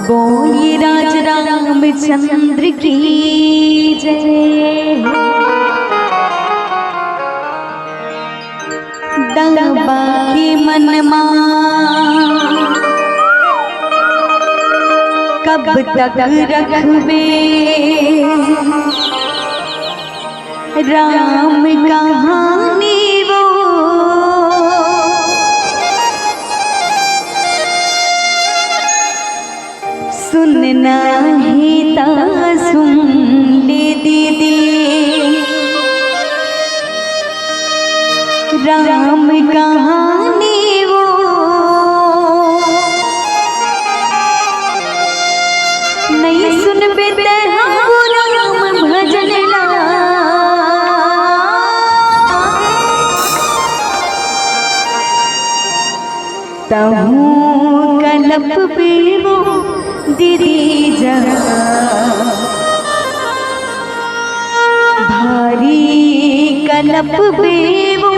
बोलिए राज रामचंद्र की जय। दबा के मनमा कब तक रखबे राम कहानी वो सुनना ही ता सुन ले दीदी राम कहानी वो नहीं सुन बेटे हम राम भजन ला तहु कलप बेवो दीदी जा भारी कलप बेवो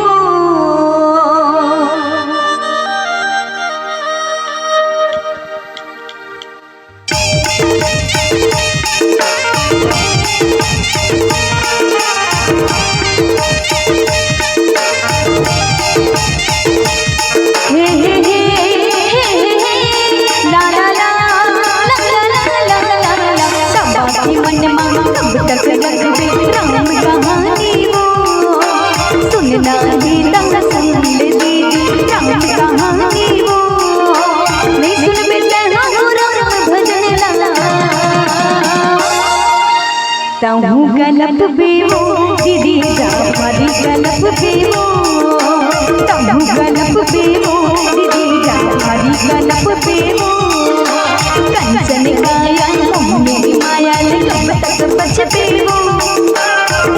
तहु गलप बेवो दीदी जा भारी गलप बेवो तहु गलप बेवो दीदी जा भारी गलप बेवो कंचन काया मोहनी माया कब तक पछतेवो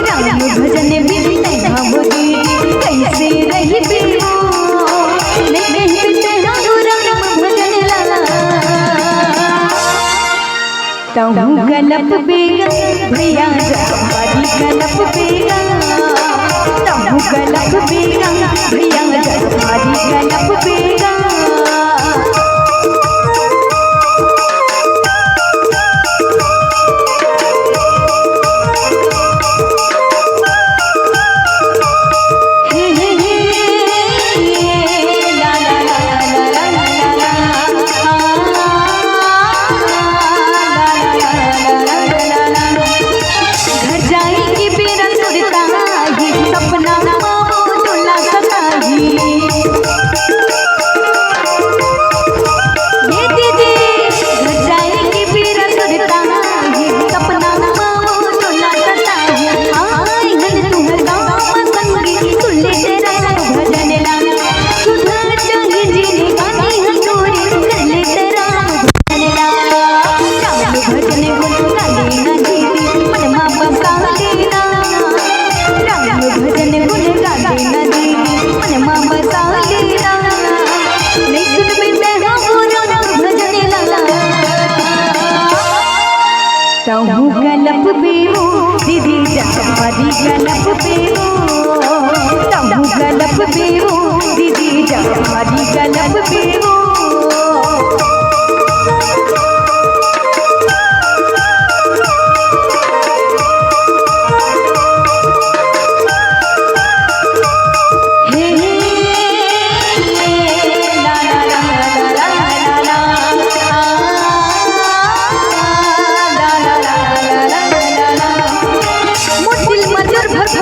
राम भजन बिन हम दीदी कैसे रही बेवो नहीं बिते राम भजन ला तहु गलप बेगा भैया जा भारी गलप बेगा तहु गलप बेगा भैया जा भारी गलप बेगा तहु गलप बेवो दीदी जा भारी गलप बेवो तहु गलप बेवो दीदी जा भारी गलप बेवो मंदिर में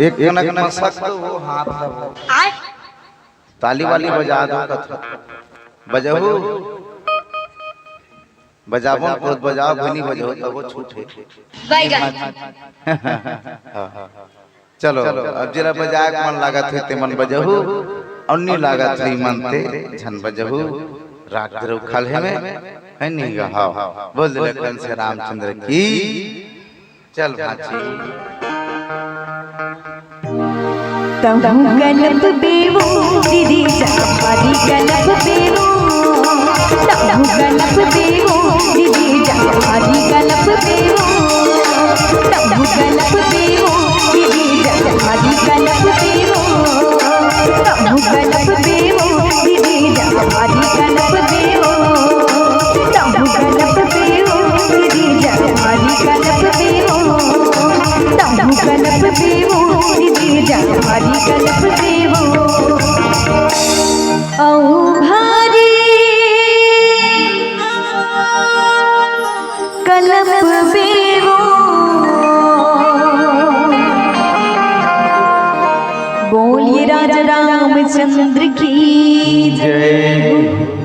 एक कनक मसक दो वो हाथ दबो ताली वाली बजा दो कथा बजाओ बजाबो खुद बजाओ बनी बजाओ तब वो छूटे चलो अब जरा बजाए मन लागत है ते मन बजाहू और नहीं लागत है मन ते झन बजाहू राग द्रव खल है है नहीं गा हाँ बोल दे कन से रामचंद्र की चल भाची तहु गलप बेवो दीदी जामारी गलप बेवो तहु गलप बेवो दीदी जामारी गलप बेवो तहु गलप बेवो दीदी जामारी गलप बेवो तहु गलप बेवो दीदी जामारी गलप बेवो तहु गलप बेवो दीदी जामारी गलप बेवो तहु गलप बेवो दीदी जामारी गलप बेवो औ भारी गलप बेवो बोलिए राजा रामचंद्र की जय।